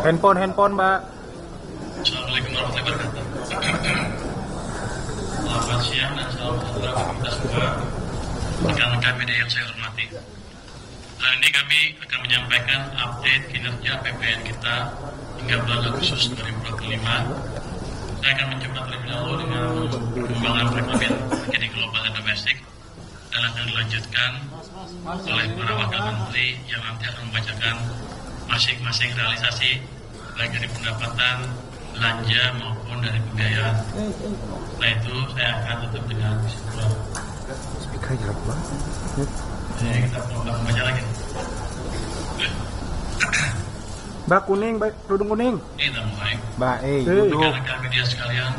Handphone, Mbak. Assalamualaikum warahmatullahi wabarakatuh. Selamat siang dan salam sejahtera bagi kita semua. Rekan-rekan media yang saya hormati. Hari ini kami akan menyampaikan update kinerja PPN kita hingga bulan Agustus 2025. Saya akan mencoba terlebih dahulu dengan perkembangan perekonomian terkini global dan domestik dan akan dilanjutkan oleh para wakil menteri yang nanti akan membacakan masing-masing realisasi baik dari pendapatan, belanja maupun dari pembiayaan. Setelah itu saya akan tutup dengan kesimpulan. Jadi kita perlu membaca lagi. Mbak kuning, Mbak kerudung kuning. Kita mulai. Mbak, duduk. Rekan-rekan media sekalian,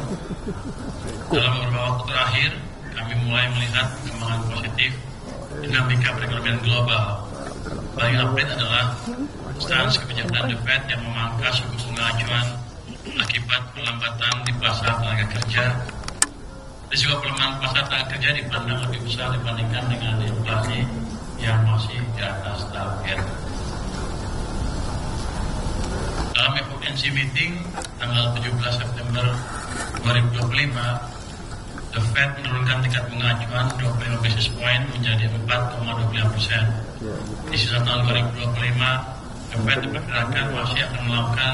dalam beberapa waktu terakhir kami mulai melihat perkembangan positif dinamika perekonomian global. Paling update adalah stans kebijakan The Fed yang memangkas suku bunga acuan akibat perlambatan di pasar tenaga kerja. Risiko pelemahan pasar tenaga kerja dipandang lebih besar dibandingkan dengan inflasi yang masih di atas target. Dalam FOMC meeting tanggal 17 September 2025, The Fed menurunkan tingkat bunga acuan 25 basis point menjadi 4,25%. Di sisa tahun 2025, The Fed diperkirakan masih akan melakukan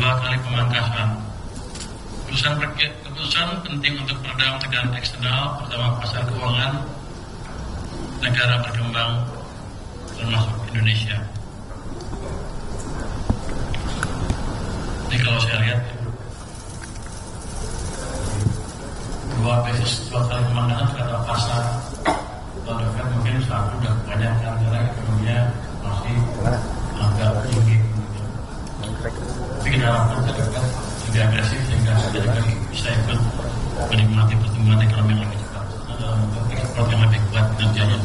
2 kali pemangkasan. Keputusan penting untuk meredam tekanan eksternal, terutama pasar keuangan negara berkembang termasuk Indonesia. Ini kalau saya lihat 2 kali pemangkasan kata pasar atau The Fed mungkin satu dan banyak negara ekonominya masih agak tinggi. Tapi kita harapkan The Fed lebih agresif sehingga kita juga bisa ikut menikmati pertumbuhan ekonomi yang lebih cepat untuk ekspor yang lebih kuat kinerjanya.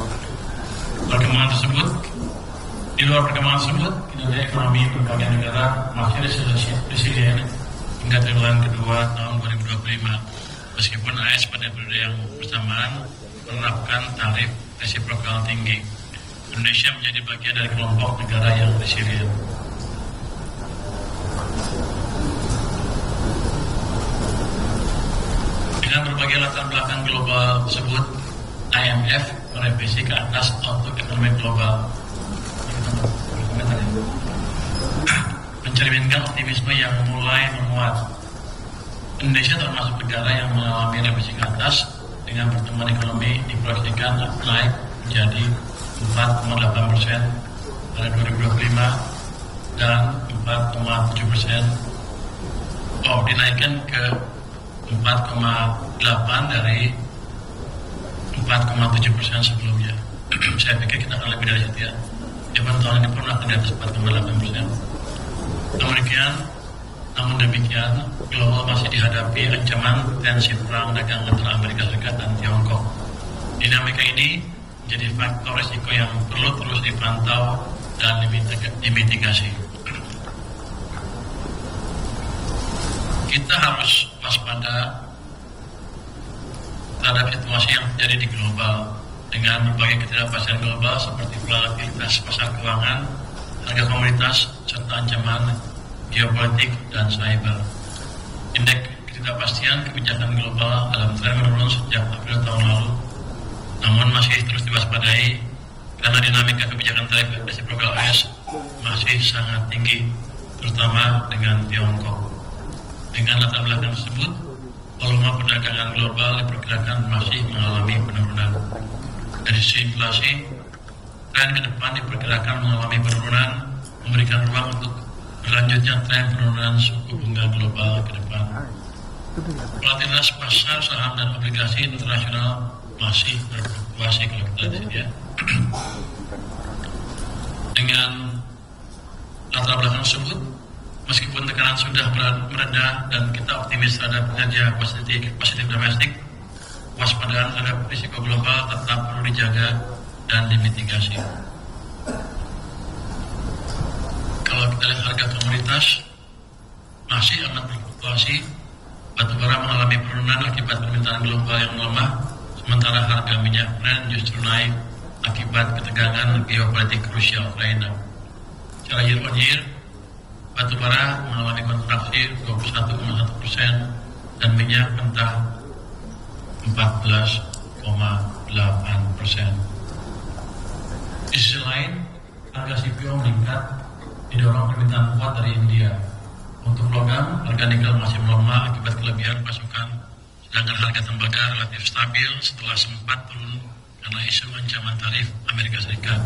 Perkembangan tersebut, di luar perkembangan tersebut, kinerja ekonomi berbagai negara masih resilient hingga triwulan kedua tahun 2025. Meskipun AS pada periode yang bersamaan menerapkan tarif resiprokal tinggi, Indonesia menjadi bagian dari kelompok negara yang resilient. Dengan berbagai latar belakang global tersebut, IMF merevisi ke atas outlook ekonomi global, mencerminkan optimisme yang mulai menguat. Indonesia termasuk negara yang mengalami revisi ke atas dengan pertumbuhan ekonomi diproyeksikan naik menjadi 4,8% pada 2025 dan 4,7%. Dinaikkan ke 4,8 dari 4,7% sebelumnya. Saya pikir kita akan lebih dari itu ya. Jaman tahun ini pun akan di atas 4,8%. Namun demikian, global masih dihadapi ancaman tensi perang dagang antara Amerika Serikat dan Tiongkok. Dinamika ini menjadi faktor risiko yang perlu terus dipantau dan dimitigasi. Kita harus waspada terhadap situasi yang terjadi di global dengan berbagai ketidakpastian global seperti volatilitas pasar keuangan, harga komoditas, serta ancaman geopolitik dan cyber. Indeks ketidakpastian kebijakan global dalam tren menurun sejak April tahun lalu, namun masih terus diwaspadai karena dinamika kebijakan tarif resiprokal AS masih sangat tinggi, terutama dengan Tiongkok. Dengan latar belakang tersebut, volume perdagangan global diperkirakan masih mengalami penurunan. Dari sisi inflasi, tren ke depan diperkirakan mengalami penurunan, memberikan ruang untuk berlanjutnya tren penurunan suku bunga global ke depan. Volatilitas pasar saham dan obligasi internasional masih berfluktuasi kalau kita lihat ya. Dengan latar belakang tersebut, meskipun tekanan sudah mereda dan kita optimis terhadap kinerja positif domestik, waspadaan terhadap risiko global tetap perlu dijaga dan dimitigasi. Kalau kita lihat harga komoditas masih amat berfluktuasi, batubara mengalami penurunan akibat permintaan global yang melemah, sementara harga minyak Brent justru naik akibat ketegangan geopolitik Rusia Ukraina. Secara year on year, batu bara mengalami kontraksi 21,1% dan minyak mentah 14,8%. Di sisi lain, harga CPO meningkat didorong permintaan kuat dari India. Untuk logam, harga nikel masih melemah akibat kelebihan pasokan, sedangkan harga tembaga relatif stabil setelah sempat turun karena isu ancaman tarif Amerika Serikat.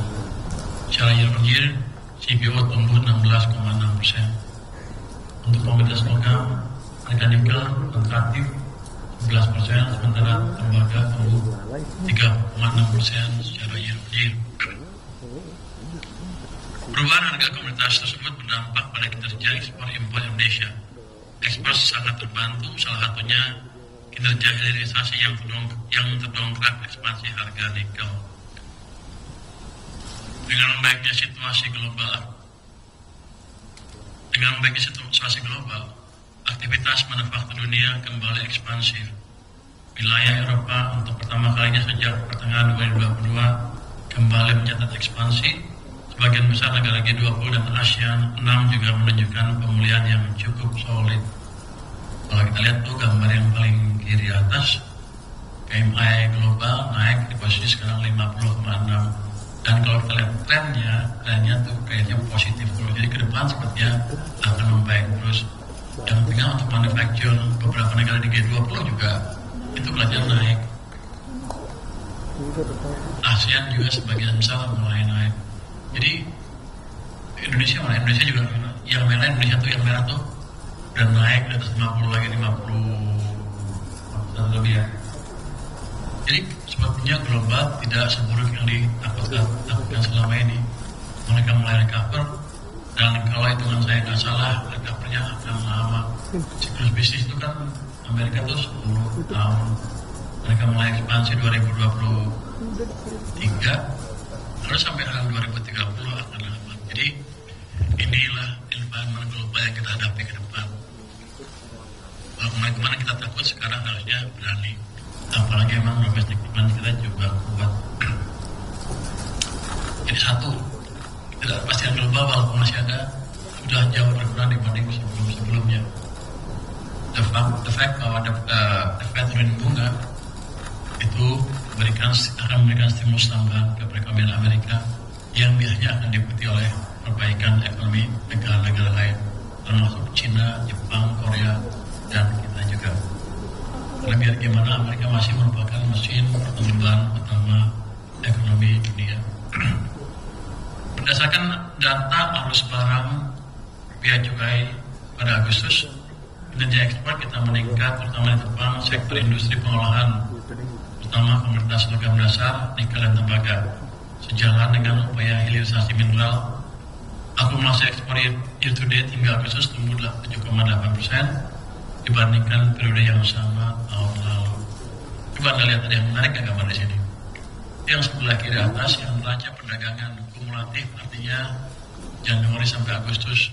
Secara year-on-year, CPO tumbuh 16,6%. Untuk komoditas logam, harga nikel kontraktif 11%, sementara tembaga tumbuh 3,6% secara year-on-year. Perubahan harga komoditas tersebut berdampak pada kinerja ekspor impor Indonesia. Ekspor sangat terbantu, salah satunya kinerja hilirisasi yang terdongkrak ekspansi harga nikel. Dengan membaiknya situasi global, aktivitas manufaktur dunia kembali ekspansif. Wilayah Eropa untuk pertama kalinya sejak pertengahan 2022 kembali mencatat ekspansi. Sebagian besar negara G20 dan ASEAN 6 juga menunjukkan pemulihan yang cukup solid. Kalau kita lihat tuh gambar yang paling kiri atas, PMI global naik di posisi sekarang 50,6. Dan kalau kita lihat trennya tuh kayaknya positif terus. Jadi ke depan sepertinya akan membaik terus. Yang tinggal untuk manufaktur beberapa negara di G20 juga itu kelihatan naik. ASEAN juga sebagian besar mulai naik. Jadi Indonesia juga yang merah tuh udah naik di atas 50 lagi 50 lebih ya. Jadi sepertinya global tidak seburuk yang ditakutkan selama ini. Mereka mulai recover dan kalau hitungan saya nggak salah recovernya akan lama. Siklus bisnis itu kan Amerika tuh 10 tahun. Mereka mulai ekspansi 2023 terus sampai tahun 2030 akan lama. Jadi inilah environment global yang kita hadapi ke depan. Kalau kemana kita takut, sekarang harusnya berani. Apalagi emang domestic demand kita juga kuat. Jadi satu, ketidakpastian global walaupun masih ada, sudah jauh berkurang dibanding sebelumnya. The fact bahwa the Fed turun bunga itu akan memberikan stimulus tambahan ke perekonomian Amerika yang biasanya akan diikuti oleh perbaikan ekonomi negara-negara lain termasuk Cina, Jepang, Korea, dan kita juga. Karena biar gimana Amerika masih merupakan mesin pertumbuhan utama ekonomi dunia. Berdasarkan data arus barang bea cukai pada Agustus, kinerja ekspor kita meningkat terutama di depan sektor industri pengolahan, terutama komoditas logam dasar, nikel dan tembaga. Sejalan dengan upaya hilirisasi mineral, akumulasi ekspor year to date hingga Agustus tumbuh 7,8% dibandingkan periode yang sama tahun lalu. Coba Anda lihat, ada yang menarik nggak gambar di sini? Yang sebelah kiri atas yang neraca perdagangan kumulatif, artinya Januari sampai Agustus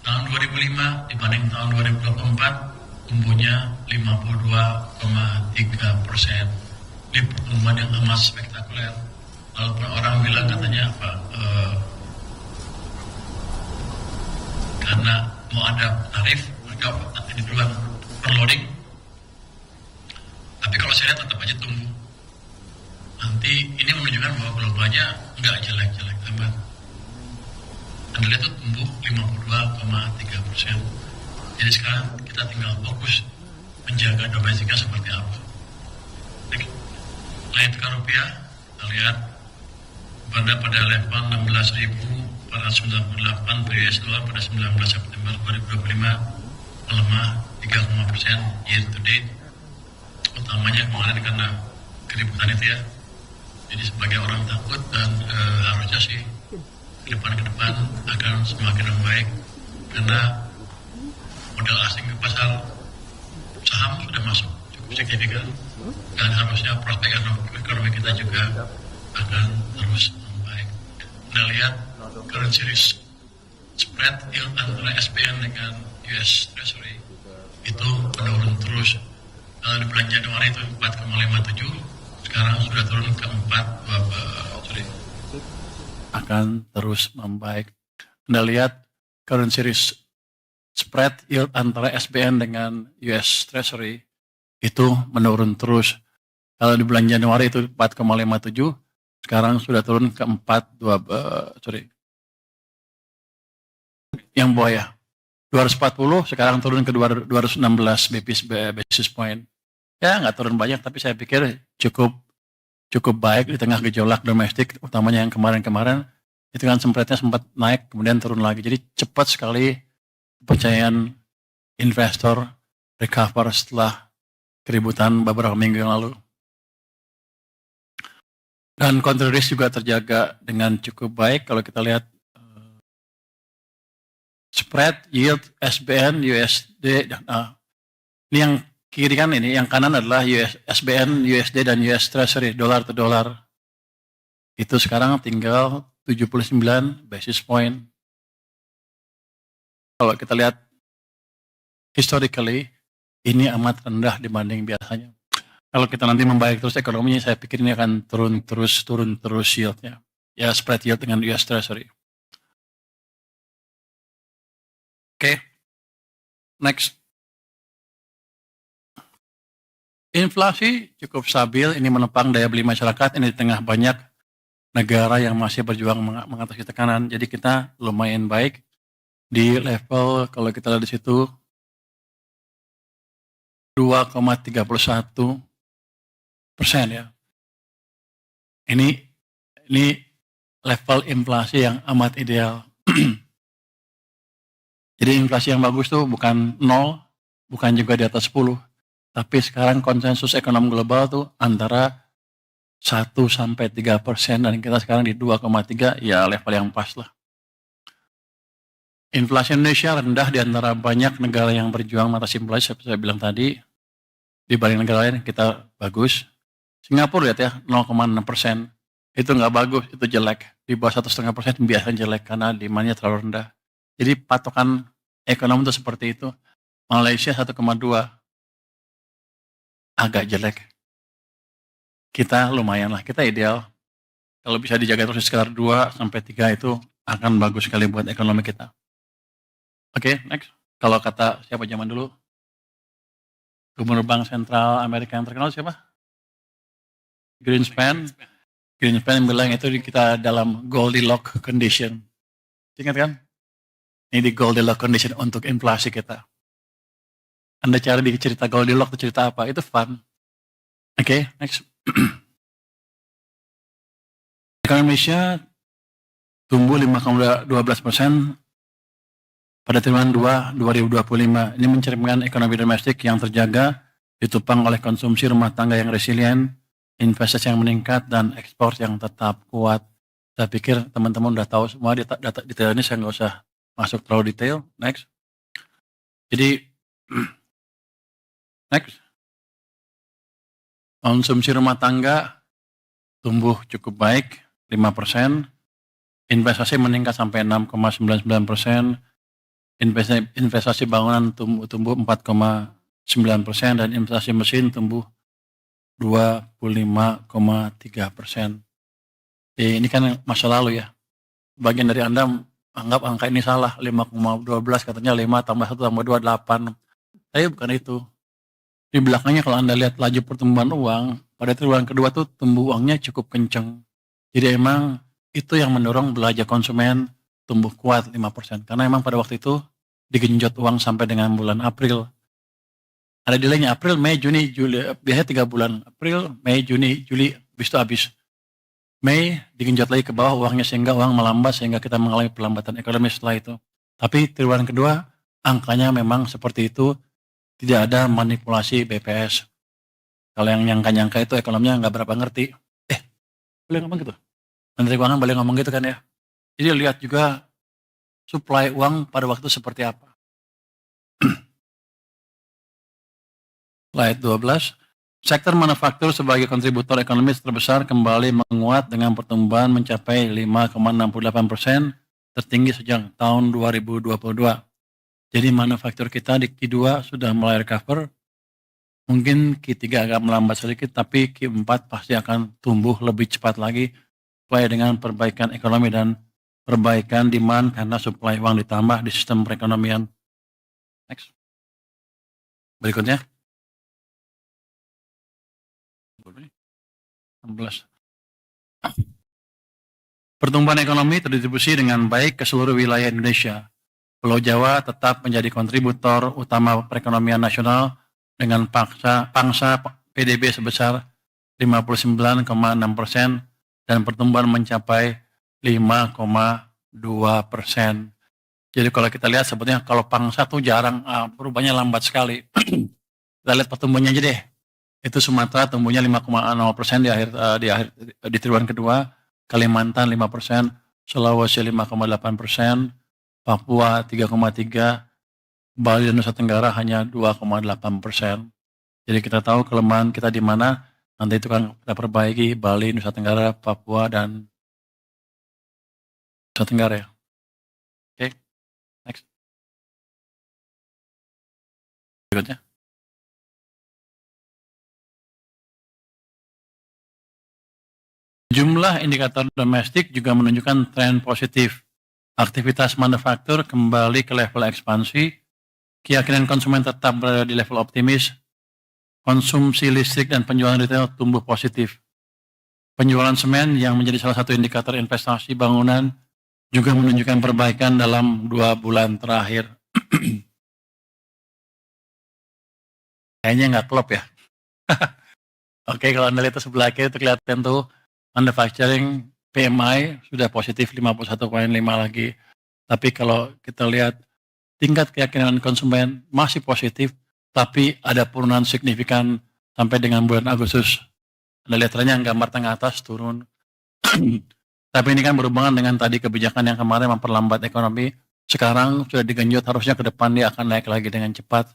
tahun 2005 dibanding tahun 2024 tumbuhnya 52,3%. Ini pertumbuhan yang amat spektakuler. Walaupun orang bilang katanya apa? Karena mau ada tarif, mereka nanti duluan perloading. Tapi kalau saya lihat tetap aja tumbuh. Nanti ini menunjukkan bahwa globalnya nggak jelek-jelek amat. Anda lihat tuh tumbuh 52,3%. Jadi sekarang kita tinggal fokus menjaga domestiknya seperti apa. Nilai tukar rupiah, kita lihat pada level 16.498 per US dollar pada 19 September 2025 melemah 3,% year to date. Utamanya kemarin karena keributan itu ya. Jadi sebagai orang takut dan harusnya sih ke depan akan semakin membaik karena modal asing ke pasar saham sudah masuk cukup signifikan dan harusnya prospek ekonomi kita juga akan terus membaik. Anda lihat currency risk spread yield antara SPN dengan US Treasury itu menurun terus. Kalau di bulan Januari itu 4,57, sekarang sudah turun ke 4,2 akan terus membaik. Anda lihat currency risk spread yield antara SBN dengan US Treasury itu menurun terus. Kalau di bulan Januari itu 4,57, sekarang sudah turun ke 4,2, yang bawah ya. 240 sekarang turun ke 216 basis point. Ya nggak turun banyak, tapi saya pikir cukup baik di tengah gejolak domestik, utamanya yang kemarin-kemarin itu kan spreadnya sempat naik kemudian turun lagi. Jadi cepat sekali kepercayaan investor recover setelah keributan beberapa minggu yang lalu. Dan counter risk juga terjaga dengan cukup baik. Kalau kita lihat spread yield SBN USD, ini yang kiri kan, ini yang kanan adalah SBN USD dan US Treasury dolar to dolar. Itu sekarang tinggal 79 basis point. Kalau kita lihat historically ini amat rendah dibanding biasanya. Kalau kita nanti membaik terus ekonominya, saya pikir ini akan turun terus yieldnya. Ya, spread yield dengan US Treasury. Oke. Next. Inflasi cukup stabil, ini menopang daya beli masyarakat, ini di tengah banyak negara yang masih berjuang mengatasi tekanan. Jadi kita lumayan baik di level, kalau kita lihat di situ 2,31% ya. Ini level inflasi yang amat ideal. Jadi inflasi yang bagus tuh bukan 0, bukan juga di atas 10. Tapi sekarang konsensus ekonomi global tuh antara 1-3%, dan kita sekarang di 2,3, ya level yang pas lah. Inflasi Indonesia rendah di antara banyak negara yang berjuang mengatasi inflasi, seperti saya bilang tadi. Dibanding negara lain kita bagus. Singapura lihat ya 0,6%, itu nggak bagus, itu jelek. Di bawah 1,5% biasanya jelek karena demandnya terlalu rendah. Jadi patokan ekonomi itu seperti itu. Malaysia 1,2, agak jelek. Kita lumayan lah, kita ideal. Kalau bisa dijaga terus sekitar 2-3 itu akan bagus sekali buat ekonomi kita. Oke, next. Kalau kata siapa zaman dulu? Gubernur Bank Sentral Amerika yang terkenal siapa? Greenspan. Greenspan bilang itu kita dalam Goldilocks condition. Ingat kan? Ini di Goldilocks condition untuk inflasi kita. Anda cari di cerita Goldilocks itu cerita apa? Itu fun. Oke, next. Ekonomi Indonesia tumbuh 5,12% pada triwulan 2 2025. Ini mencerminkan ekonomi domestik yang terjaga, ditopang oleh konsumsi rumah tangga yang resilient, investasi yang meningkat, dan ekspor yang tetap kuat. Saya pikir teman-teman udah tahu semua data detail ini, saya nggak usah masuk terlalu detail. Next. Jadi, next. Konsumsi rumah tangga tumbuh cukup baik, 5%. Investasi meningkat sampai 6,99%. Investasi bangunan tumbuh 4,9%, dan investasi mesin tumbuh 25,3%. Ini kan masa lalu ya. Bagian dari Anda anggap angka ini salah, 5,12 katanya 5 tambah 1 tambah 2, 8. Tapi bukan itu. Di belakangnya kalau Anda lihat laju pertumbuhan uang, pada triwulan kedua tuh tumbuh uangnya cukup kenceng. Jadi emang itu yang mendorong belanja konsumen tumbuh kuat 5%. Karena emang pada waktu itu digenjot uang sampai dengan bulan April. Ada delaynya April, Mei, Juni, Juli. Biasanya 3 bulan. April, Mei, Juni, Juli, habis itu habis. Mei digenjot lagi ke bawah uangnya sehingga uang melambat, sehingga kita mengalami perlambatan ekonomi setelah itu. Tapi triwulan kedua angkanya memang seperti itu, tidak ada manipulasi BPS. Kalau yang nyangka-nyangka itu ekonominya nggak berapa ngerti. Boleh ngomong gitu? Menteri Keuangan boleh ngomong gitu kan ya? Jadi lihat juga suplai uang pada waktu seperti apa. Slide 12. Sektor manufaktur sebagai kontributor ekonomi terbesar kembali menguat dengan pertumbuhan mencapai 5,68%, tertinggi sejak tahun 2022. Jadi manufaktur kita di Q2 sudah mulai recover. Mungkin Q3 agak melambat sedikit, tapi Q4 pasti akan tumbuh lebih cepat lagi sesuai dengan perbaikan ekonomi dan perbaikan demand karena suplai uang ditambah di sistem perekonomian. Next. Berikutnya. 16. Pertumbuhan ekonomi terdistribusi dengan baik ke seluruh wilayah Indonesia. Pulau Jawa tetap menjadi kontributor utama perekonomian nasional dengan pangsa PDB sebesar 59,6% dan pertumbuhan mencapai 5,2%. Jadi kalau kita lihat sebetulnya kalau pangsa tuh jarang, perubahannya lambat sekali. Kita lihat pertumbuhannya aja deh. Itu Sumatera tumbuhnya 5,0% di triwulan kedua, Kalimantan 5%, Sulawesi 5,8%, Papua 3,3%, Bali dan Nusa Tenggara hanya 2,8%. Jadi kita tahu kelemahan kita di mana, nanti itu kan kita perbaiki Bali, Nusa Tenggara, Papua, dan Nusa Tenggara ya. Oke, next. Berikutnya. Jumlah indikator domestik juga menunjukkan tren positif. Aktivitas manufaktur kembali ke level ekspansi, keyakinan konsumen tetap berada di level optimis, konsumsi listrik dan penjualan retail tumbuh positif. Penjualan semen yang menjadi salah satu indikator investasi bangunan juga menunjukkan perbaikan dalam 2 bulan terakhir. Kayaknya nggak klop ya. Oke, kalau Anda lihat sebelah kiri itu kelihatan tuh manufacturing PMI sudah positif 51,5 lagi. Tapi kalau kita lihat tingkat keyakinan konsumen masih positif, tapi ada penurunan signifikan sampai dengan bulan Agustus. Anda lihat trennya gambar tengah atas turun. Tapi ini kan berhubungan dengan tadi kebijakan yang kemarin memperlambat ekonomi. Sekarang sudah digenjot, harusnya ke depan dia akan naik lagi dengan cepat.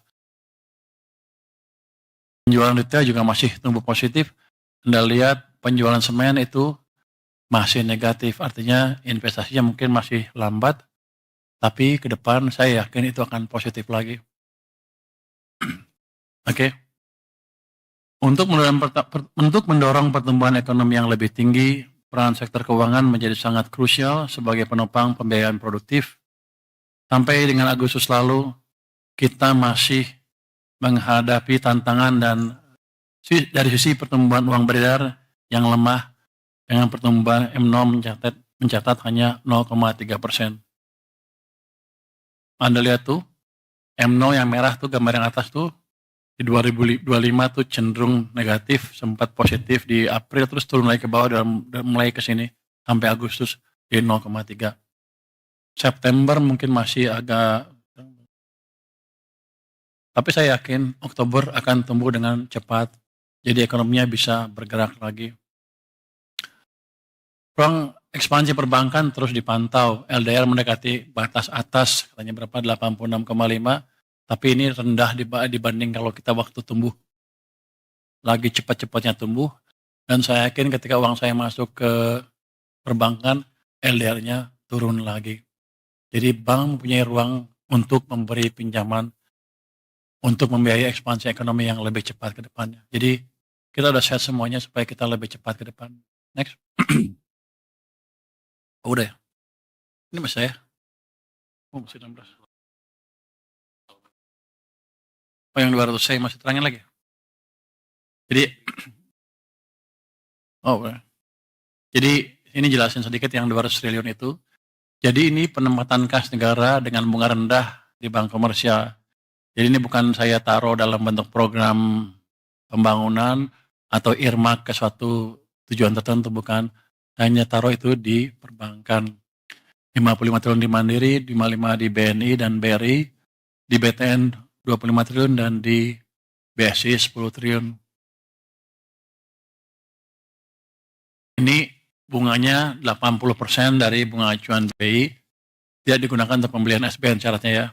Penjualan retail juga masih tumbuh positif. Anda lihat penjualan semen itu masih negatif, artinya investasinya mungkin masih lambat, tapi ke depan saya yakin itu akan positif lagi. Oke. Untuk mendorong pertumbuhan ekonomi yang lebih tinggi, peran sektor keuangan menjadi sangat krusial sebagai penopang pembiayaan produktif. Sampai dengan Agustus lalu, kita masih menghadapi tantangan dan dari sisi pertumbuhan uang beredar yang lemah dengan pertumbuhan M0 mencatat hanya 0,3%. Anda lihat tuh, M0 yang merah tuh gambar yang atas tuh di 2025 tuh cenderung negatif, sempat positif di April terus turun lagi ke bawah dan mulai ke sini sampai Agustus di 0,3. September mungkin masih agak, tapi saya yakin Oktober akan tumbuh dengan cepat. Jadi ekonominya bisa bergerak lagi. Ruang ekspansi perbankan terus dipantau. LDR mendekati batas atas, katanya berapa? 86,5. Tapi ini rendah dibanding kalau kita waktu tumbuh. Lagi cepat-cepatnya tumbuh. Dan saya yakin ketika uang saya masuk ke perbankan, LDR-nya turun lagi. Jadi bank mempunyai ruang untuk memberi pinjaman, untuk membiayai ekspansi ekonomi yang lebih cepat ke depannya. Jadi kita udah set semuanya supaya kita lebih cepat ke depan. Next. Oh, udah ya? Ini masih saya? Oh, masih 16. Oh, yang 200 saya masih terangin lagi. Jadi, jadi ini jelasin sedikit yang 200 triliun itu. Jadi ini penempatan kas negara dengan bunga rendah di bank komersial. Jadi ini bukan saya taruh dalam bentuk program pembangunan atau earmark ke suatu tujuan tertentu, bukan. Hanya taruh itu di perbankan. 55 triliun di Mandiri, 55 di BNI dan BRI, di BTN 25 triliun dan di BSI 10 triliun. Ini bunganya 80% dari bunga acuan BI tidak digunakan untuk pembelian SBN syaratnya ya.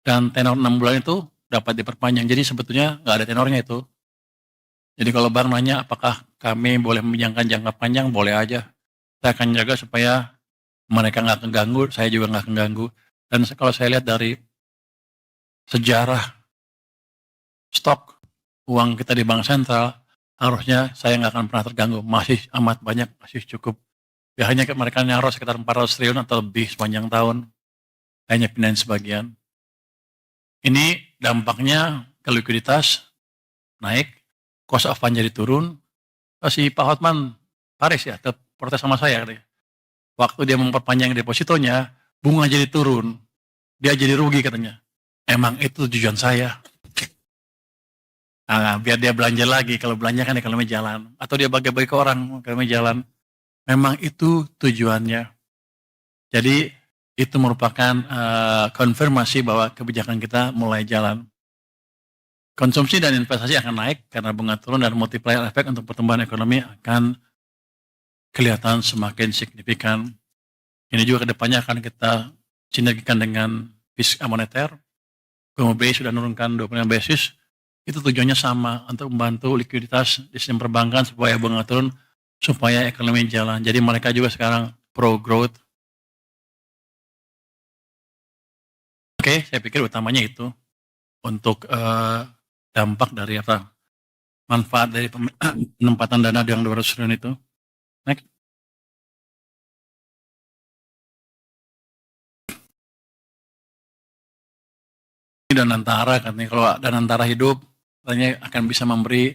Dan tenor 6 bulan itu dapat diperpanjang. Jadi sebetulnya nggak ada tenornya itu. Jadi kalau bank nanya apakah kami boleh meminjamkan jangka panjang, boleh aja. Saya akan jaga supaya mereka nggak keganggu, saya juga nggak keganggu. Dan kalau saya lihat dari sejarah stok uang kita di bank sentral, harusnya saya nggak akan pernah terganggu. Masih amat banyak, masih cukup. Ya hanya mereka nyaros sekitar 400 triliun atau lebih sepanjang tahun. Hanya pindahin sebagian. Ini dampaknya ke likuiditas naik, cost of fund jadi turun. Si Pak Hotman Paris ya, protes sama saya katanya. Waktu dia memperpanjang depositonya, bunga jadi turun. Dia jadi rugi katanya. Emang itu tujuan saya. Nah, biar dia belanja lagi. Kalau belanja kan ekonomi jalan. Atau dia bagi-bagi ke orang, ekonomi jalan. Memang itu tujuannya. Jadi itu merupakan konfirmasi bahwa kebijakan kita mulai jalan. Konsumsi dan investasi akan naik karena bunga turun dan multiplier effect untuk pertumbuhan ekonomi akan kelihatan semakin signifikan. Ini juga kedepannya akan kita sinergikan dengan fiskal moneter. BI sudah menurunkan 25 basis. Itu tujuannya sama untuk membantu likuiditas di sistem perbankan supaya bunga turun, supaya ekonomi jalan. Jadi mereka juga sekarang pro growth. Oke, saya pikir utamanya itu untuk dampak dari apa? Manfaat dari penempatan dana yang 200 triliun itu. Next. Danantara katanya, kalau Danantara hidup katanya akan bisa memberi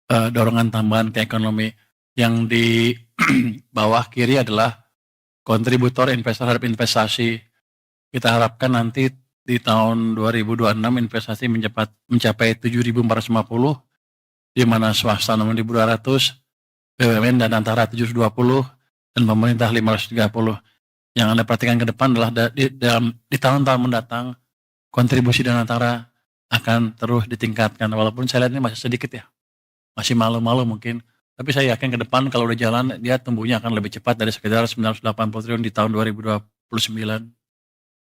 dorongan tambahan ke ekonomi. Yang di bawah kiri adalah kontributor investor terhadap investasi. Kita harapkan nanti di tahun 2026 investasi mencapai 7.450, di mana swasta 6.200, BUMN dan antara 720, dan pemerintah 530. Yang Anda perhatikan ke depan adalah di tahun-tahun mendatang kontribusi dan antara akan terus ditingkatkan. Walaupun saya lihat ini masih sedikit ya, masih malu-malu mungkin. Tapi saya yakin ke depan kalau udah jalan dia tumbuhnya akan lebih cepat dari sekitar 980 triliun di tahun 2029.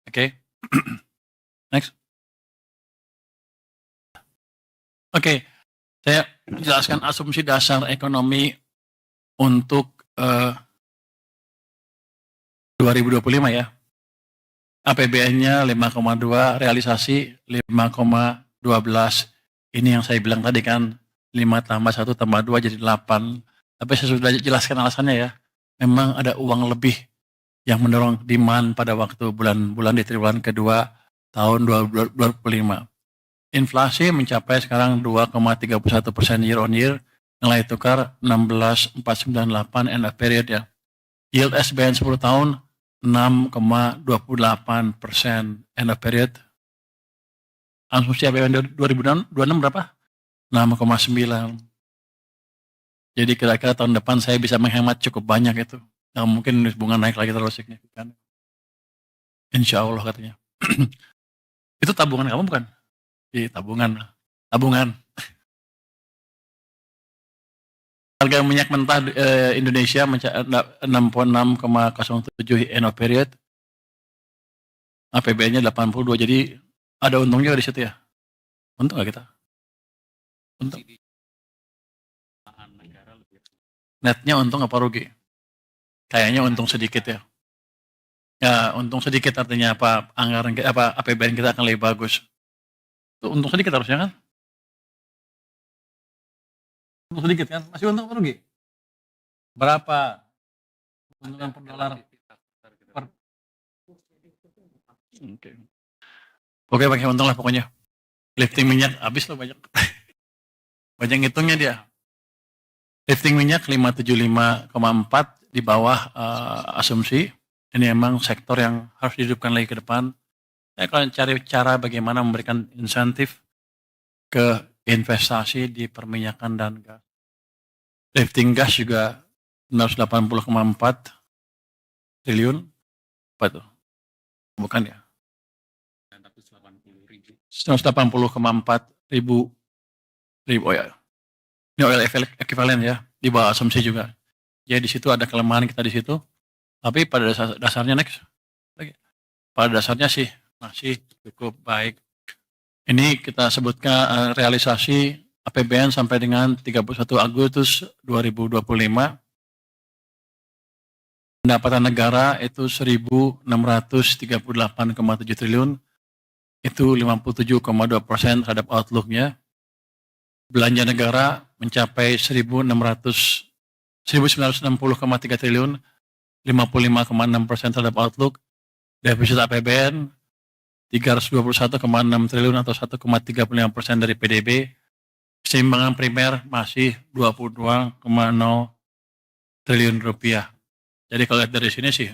Oke. Next. Oke. Saya jelaskan asumsi dasar ekonomi untuk 2025 ya. APBN-nya 5,2, realisasi 5,12. Ini yang saya bilang tadi kan, 5 tambah 1 tambah 2 jadi 8. Tapi saya sudah jelaskan alasannya ya. Memang ada uang lebih yang mendorong demand pada waktu bulan-bulan di triwulan kedua tahun 2025. Inflasi mencapai sekarang 2,31% year on year, nilai tukar 16,498 end of period ya. Yield SBN 10 tahun 6,28% end of period. Asumsi APBN 2026 berapa? 6,9. Jadi kira-kira tahun depan saya bisa menghemat cukup banyak itu. Nah, mungkin bunga naik lagi terlalu signifikan. Insya Allah katanya. Itu tabungan kamu bukan? Di tabungan. Harga minyak mentah Indonesia 66,07 end of period. APBN-nya 82, jadi ada untungnya di situ ya. Untung nggak kita? Untung. Netnya untung apa rugi? Kayaknya untung sedikit ya. Ya, untung sedikit artinya apa? Anggaran kita, apa APBN kita akan lebih bagus. Itu untung sedikit harusnya kan? Untung sedikit kan? Masih untung apa rugi? Berapa? Untungan per dolar? Oke, pakai untung lah pokoknya. Lifting minyak habis loh banyak. Banyak ngitungnya dia. Lifting minyak 575,4 di bawah asumsi. Ini emang sektor yang harus dihidupkan lagi ke depan. Saya akan cari cara bagaimana memberikan insentif ke investasi di perminyakan dan gas. Lifting gas juga 980,4 triliun. Apa itu? Bukan ya? 180,4 ribu oh ya. Ini oil equivalent ya, di bawah asumsi juga. Jadi di situ ada kelemahan kita di situ. Tapi pada dasarnya next. Pada dasarnya sih masih cukup baik. Ini kita sebutkan realisasi APBN sampai dengan 31 Agustus 2025. Pendapatan negara itu 1.638,7 triliun. Itu 57,2% terhadap outlook-nya. Belanja negara mencapai 1.960,3 triliun. 55,6% terhadap outlook, defisit APBN 321,6 triliun atau 1,35% dari PDB, keseimbangan primer masih 22,0 triliun rupiah. Jadi kalau lihat dari sini sih,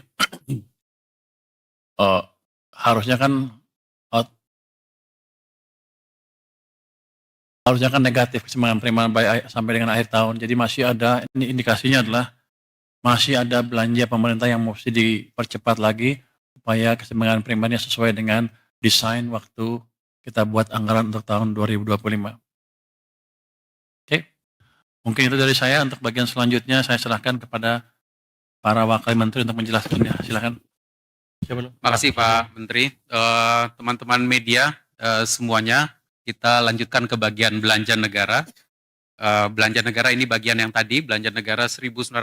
harusnya kan negatif keseimbangan primer sampai dengan akhir tahun. Jadi masih ada, ini indikasinya adalah masih ada belanja pemerintah yang mesti dipercepat lagi supaya keseimbangan primernya sesuai dengan desain waktu kita buat anggaran untuk tahun 2025. Oke, mungkin itu dari saya. Untuk bagian selanjutnya saya serahkan kepada para wakil menteri untuk menjelaskannya. Silakan. Siapa dulu? Makasih Pak Menteri. Teman-teman media semuanya, kita lanjutkan ke bagian belanja negara. Belanja negara ini bagian yang tadi, belanja negara 1.900